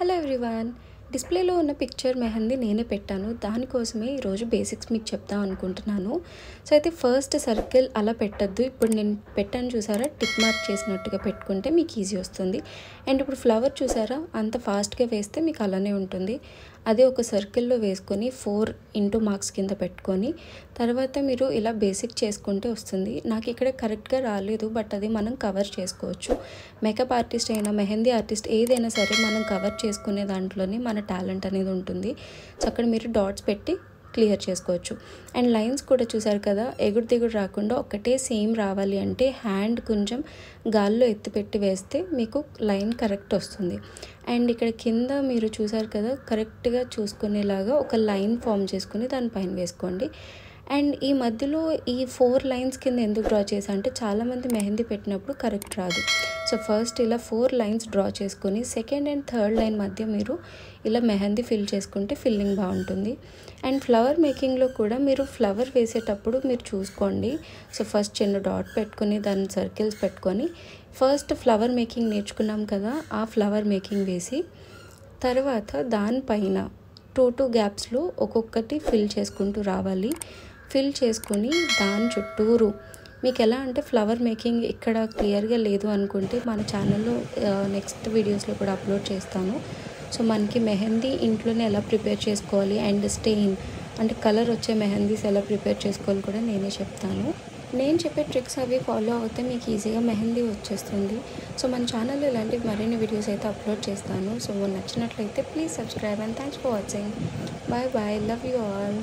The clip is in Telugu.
హలో ఎవ్రీవన్, డిస్ప్లేలో ఉన్న పిక్చర్ మెహందీ నేనే పెట్టాను. దానికోసమే ఈరోజు బేసిక్స్ మీకు చెప్దాం అనుకుంటున్నాను. సో అయితే ఫస్ట్ సర్కిల్ అలా పెట్టద్దు. ఇప్పుడు నేను పెట్టాను చూసారా, టిక్ మార్క్ చేసినట్టుగా పెట్టుకుంటే మీకు ఈజీ వస్తుంది. అండ్ ఇప్పుడు ఫ్లవర్ చూసారా, అంత ఫాస్ట్గా వేస్తే మీకు అలానే ఉంటుంది. అదే ఒక సర్కిల్లో వేసుకొని 4 ఇంటూ మార్క్స్ కింద పెట్టుకొని తర్వాత మీరు ఇలా బేసిక్ చేసుకుంటే వస్తుంది. నాకు ఇక్కడ కరెక్ట్గా రాలేదు, బట్ అది మనం కవర్ చేసుకోవచ్చు. మేకప్ ఆర్టిస్ట్ అయినా మెహందీ ఆర్టిస్ట్ ఏదైనా సరే మనం కవర్ చేసుకునే దాంట్లోనే మన టాలెంట్ అనేది ఉంటుంది. సో అక్కడ మీరు డాట్స్ పెట్టి క్లియర్ చేసుకోవచ్చు. అండ్ లైన్స్ కూడా చూసారు కదా, ఎగుడు దిగుడు రాకుండా ఒకటే సేమ్ రావాలి అంటే హ్యాండ్ కొంచెం గాల్లో ఎత్తిపెట్టి వేస్తే మీకు లైన్ కరెక్ట్ వస్తుంది. అండ్ ఇక్కడ కింద మీరు చూసారు కదా, కరెక్ట్గా చూసుకునేలాగా ఒక లైన్ ఫామ్ చేసుకుని దానిపైన వేసుకోండి. అండ్ ఈ మధ్యలో ఈ 4 లైన్స్ కింద ఎందుకు డ్రా చేసా అంటే చాలామంది మెహందీ పెట్టినప్పుడు కరెక్ట్ రాదు. సో ఫస్ట్ ఇలా 4 లైన్స్ డ్రా చేసుకొని సెకండ్ అండ్ థర్డ్ లైన్ మధ్య మీరు ఇలా మెహందీ ఫిల్ చేసుకుంటే ఫిల్లింగ్ బాగుంటుంది. అండ్ ఫ్లవర్ మేకింగ్లో కూడా మీరు ఫ్లవర్ వేసేటప్పుడు మీరు చూసుకోండి. సో ఫస్ట్ చిన్న డాట్ పెట్టుకొని దాని సర్కిల్స్ పెట్టుకొని ఫస్ట్ ఫ్లవర్ మేకింగ్ నేర్చుకున్నాం కదా, ఆ ఫ్లవర్ మేకింగ్ వేసి తర్వాత దానిపైన 2 గ్యాప్స్లో ఒక్కొక్కటి ఫిల్ చేసుకుంటూ రావాలి. ఫిల్ చేసుకొని దాని చుట్టూరు మీకు ఎలా అంటే ఫ్లవర్ మేకింగ్ ఇక్కడ క్లియర్గా లేదు అనుకుంటే మన ఛానల్లో నెక్స్ట్ వీడియోస్లో కూడా అప్లోడ్ చేస్తాను. సో మనకి మెహందీ ఇంట్లోనే ఎలా ప్రిపేర్ చేసుకోవాలి అండ్ స్టెయిన్ అంటే కలర్ వచ్చే మెహందీస్ ఎలా ప్రిపేర్ చేసుకోవాలి కూడా నేనే చెప్తాను. నేను చెప్పే ట్రిక్స్ అవి ఫాలో అవుతే మీకు ఈజీగా మెహందీ వచ్చేస్తుంది. సో మన ఛానల్లో ఇలాంటి మరిన్ని వీడియోస్ అయితే అప్లోడ్ చేస్తాను. సో నచ్చినట్లయితే please subscribe and thanks for watching. Bye bye, love you all.